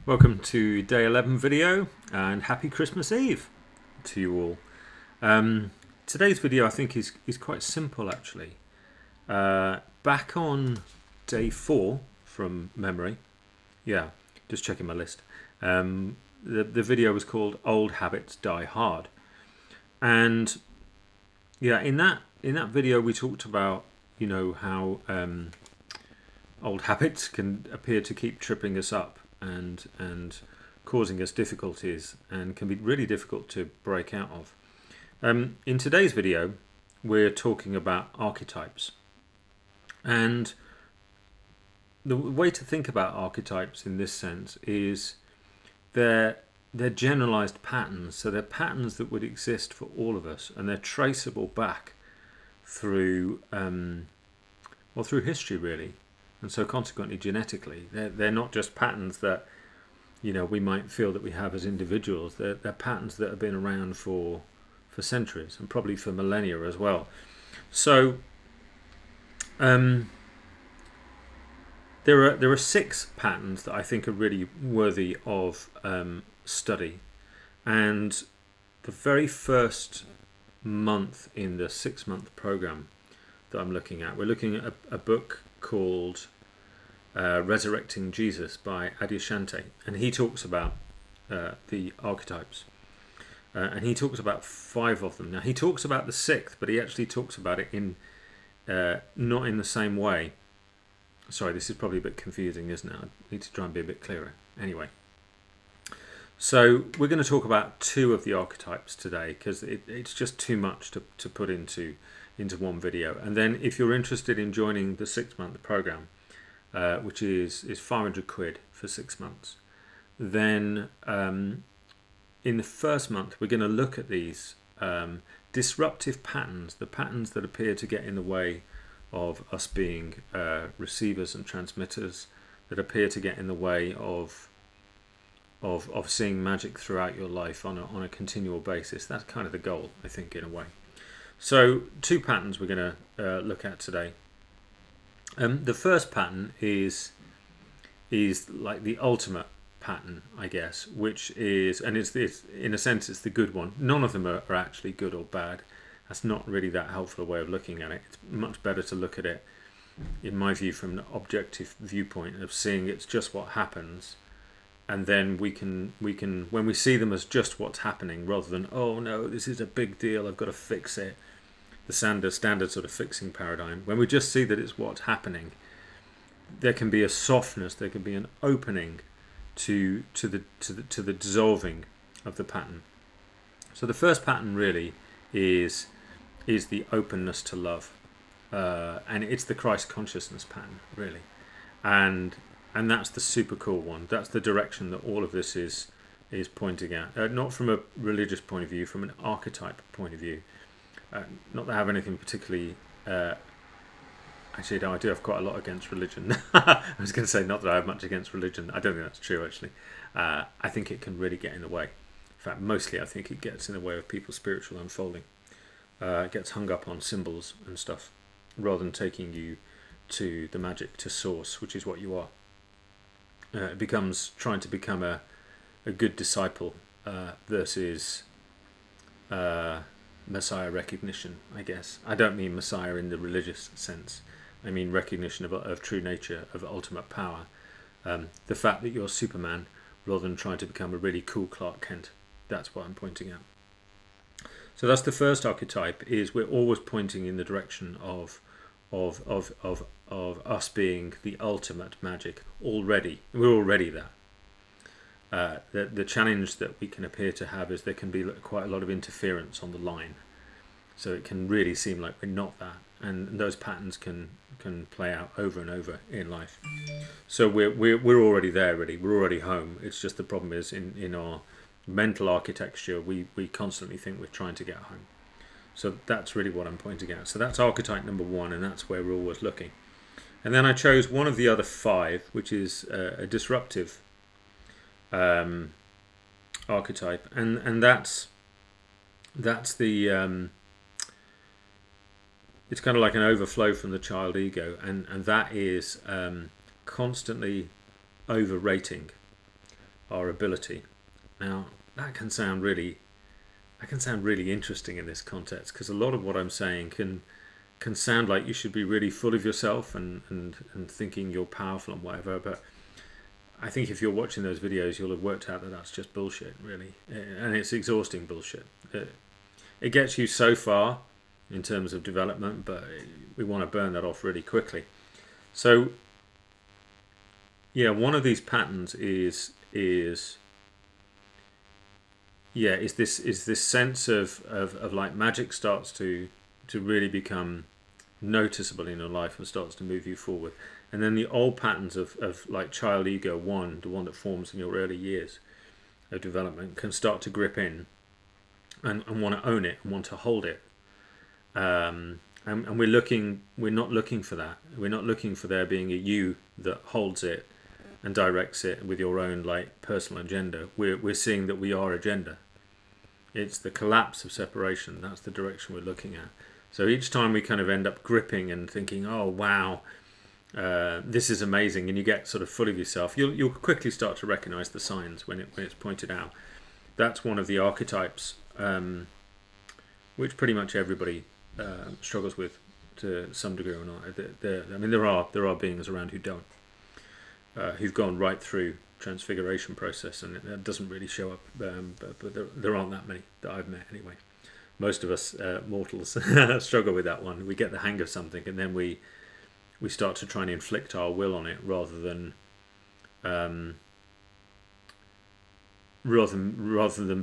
Welcome to day 11 video and happy Christmas Eve to you all. Today's video I think is quite simple actually. Back on day 4 from memory, just checking my list, the video was called Old Habits Die Hard. And in that video we talked about how old habits can appear to keep tripping us up and causing us difficulties and can be really difficult to break out of. In today's video we're talking about archetypes, and the way to think about archetypes in this sense is they're generalized patterns. So they're patterns that would exist for all of us, and they're traceable back through through history really. And so consequently genetically, they're not just patterns that we might feel that we have as individuals. They're patterns that have been around for centuries and probably for millennia as well. So there are 6 patterns that I think are really worthy of study. And the very first month in the 6-month program that I'm looking at, we're looking at a book called Resurrecting Jesus by Adyashanti, and he talks about the archetypes, and he talks about 5 of them. Now he talks about the 6th, but he actually talks about it in not in the same way. Sorry, this is probably a bit confusing, isn't it? I need to try and be a bit clearer. Anyway, so we're going to talk about 2 of the archetypes today because it's just too much to put into one video. And then if you're interested in joining the 6-month program, which is 500 quid for 6 months, then in the first month we're going to look at these disruptive patterns, the patterns that appear to get in the way of us being receivers and transmitters, that appear to get in the way of seeing magic throughout your life on a continual basis. That's kind of the goal, I think, in a way. So 2 patterns we're going to look at today. The first pattern is like the ultimate pattern, I guess, which is, and it's in a sense it's the good one. None of them are actually good or bad. That's not really that helpful a way of looking at it. It's much better to look at it, in my view, from an objective viewpoint of seeing it's just what happens, and then we can when we see them as just what's happening, rather than, oh no, this is a big deal, I've got to fix it, the standard sort of fixing paradigm. When we just see that it's what's happening, there can be a softness, there can be an opening to the dissolving of the pattern. So the first pattern really is the openness to love, and it's the Christ consciousness pattern really, and that's the super cool one. That's the direction that all of this is pointing at, not from a religious point of view, from an archetype point of view. Not that I have anything particularly actually, no, I do have quite a lot against religion. I was going to say not that I have much against religion. I don't think that's true actually. I think it can really get in the way. In fact, mostly I think it gets in the way of people's spiritual unfolding. It gets hung up on symbols and stuff rather than taking you to the magic, to source, which is what you are. It becomes trying to become a good disciple versus Messiah recognition, I guess. I don't mean Messiah in the religious sense. I mean recognition of true nature, of ultimate power. The fact that you're Superman rather than trying to become a really cool Clark Kent. That's what I'm pointing at. So that's the first archetype, is we're always pointing in the direction of us being the ultimate magic already. We're already that. The challenge that we can appear to have is there can be quite a lot of interference on the line. So it can really seem like we're not that. And those patterns can play out over and over in life. So we're already there really. We're already home. It's just the problem is in our mental architecture, we constantly think we're trying to get home. So that's really what I'm pointing at. So that's archetype number 1, and that's where we're always looking. And then I chose one of the other 5, which is a disruptive archetype, and that's the it's kind of like an overflow from the child ego, and that is constantly overrating our ability. Now that can sound really interesting in this context, because a lot of what I'm saying can sound like you should be really full of yourself and thinking you're powerful and whatever, but I think if you're watching those videos, you'll have worked out that that's just bullshit, really, and it's exhausting bullshit. It gets you so far in terms of development, but we want to burn that off really quickly. So, yeah, one of these patterns is this sense of like magic starts to really become noticeable in your life and starts to move you forward. And then the old patterns of like child ego one, the one that forms in your early years of development, can start to grip in and want to own it and want to hold it. And we're not looking for that. We're not looking for there being a you that holds it and directs it with your own like personal agenda. We're seeing that we are agenda. It's the collapse of separation. That's the direction we're looking at. So each time we kind of end up gripping and thinking, oh wow, this is amazing, and you get sort of full of yourself, you'll quickly start to recognize the signs when it's pointed out. That's one of the archetypes which pretty much everybody struggles with to some degree or not. I mean, there are beings around who don't, who've gone right through transfiguration process, and it doesn't really show up, but there aren't that many that I've met anyway. Most of us mortals struggle with that one. We get the hang of something, and then we start to try and inflict our will on it rather than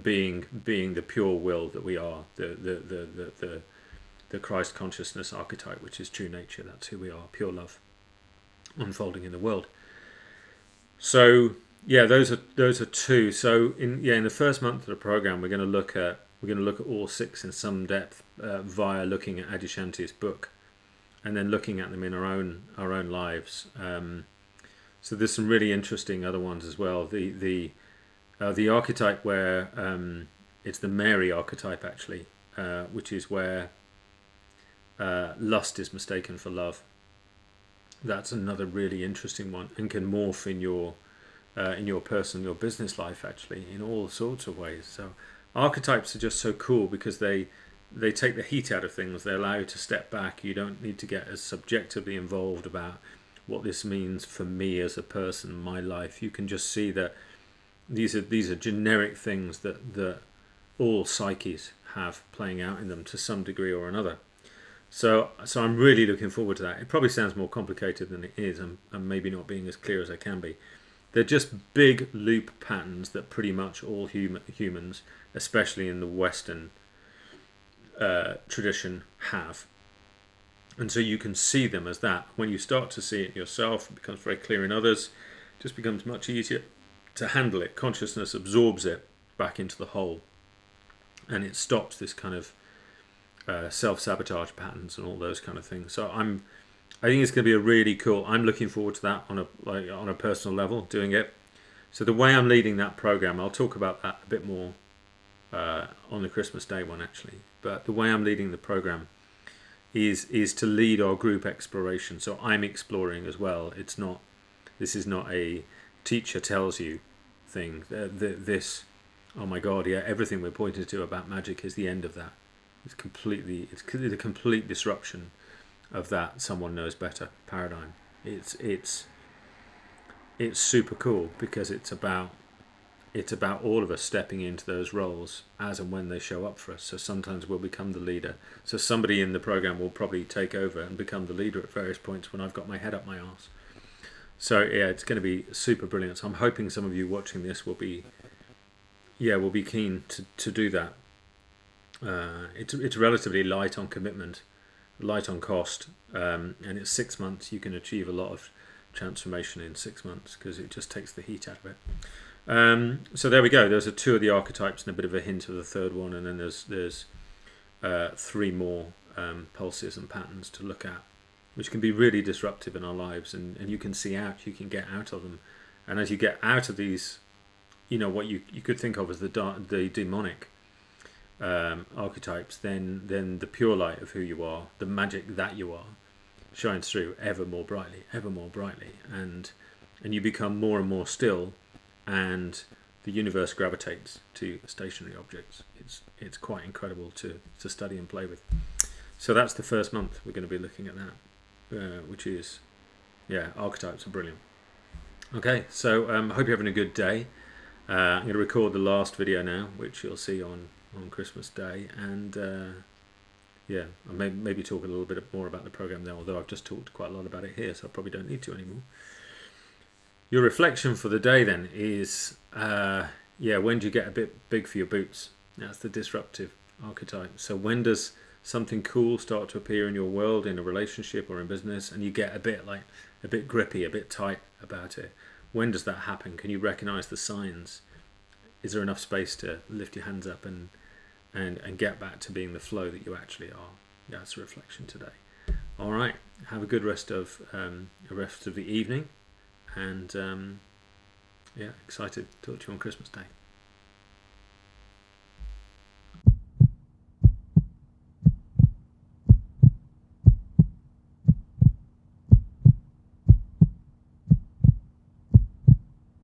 being the pure will that we are, the Christ consciousness archetype, which is true nature. That's who we are, pure love unfolding in the world. So yeah, those are two. So in the first month of the program, we're going to look at all six in some depth via looking at Adyashanti's book, and then looking at them in our own lives. So there's some really interesting other ones as well. The archetype where it's the Mary archetype actually, which is where lust is mistaken for love. That's another really interesting one, and can morph in your personal, your business life actually, in all sorts of ways. So archetypes are just so cool because they take the heat out of things. They allow you to step back. You don't need to get as subjectively involved about what this means for me as a person, my life. You can just see that these are generic things that all psyches have playing out in them to some degree or another. So I'm really looking forward to that. It probably sounds more complicated than it is, and maybe not being as clear as I can be. They're just big loop patterns that pretty much all humans, especially in the Western tradition, have. And so you can see them as that. When you start to see it yourself, it becomes very clear in others. It just becomes much easier to handle it. Consciousness absorbs it back into the whole, and it stops this kind of self-sabotage patterns and all those kind of things. So I think it's going to be a really cool. I'm looking forward to that on a personal level, doing it. So the way I'm leading that program, I'll talk about that a bit more on the Christmas Day one actually. But the way I'm leading the program is to lead our group exploration. So I'm exploring as well. This is not a teacher tells you thing. This, oh my God, yeah, everything we're pointing to about magic is the end of that. It's the complete disruption of that someone knows better paradigm. It's super cool because it's about all of us stepping into those roles as and when they show up for us. So sometimes we'll become the leader. So somebody in the program will probably take over and become the leader at various points when I've got my head up my arse. So yeah, it's going to be super brilliant. So I'm hoping some of you watching this will be keen to do that. It's relatively light on commitment, light on cost, and it's 6 months. You can achieve a lot of transformation in 6 months because it just takes the heat out of it. So there we go. Those are two of the archetypes and a bit of a hint of the third one, and then there's 3 more pulses and patterns to look at, which can be really disruptive in our lives, and you can get out of them. And as you get out of these, what you could think of as the demonic archetypes, then the pure light of who you are, the magic that you are, shines through ever more brightly, and you become more and more still, and the universe gravitates to stationary objects. It's quite incredible to study and play with. So that's the first month we're going to be looking at that, which is, archetypes are brilliant. Okay, so I hope you're having a good day. I'm going to record the last video now, which you'll see on Christmas Day, and I'll maybe talk a little bit more about the program there, although I've just talked quite a lot about it here, so I probably don't need to anymore. Your reflection for the day then is, when do you get a bit big for your boots? That's the disruptive archetype. So when does something cool start to appear in your world, in a relationship or in business, and you get a bit grippy, a bit tight about it? When does that happen? Can you recognize the signs? Is there enough space to lift your hands up and get back to being the flow that you actually are? That's a reflection today. All right, have a good rest of the evening, and excited to talk to you on Christmas Day.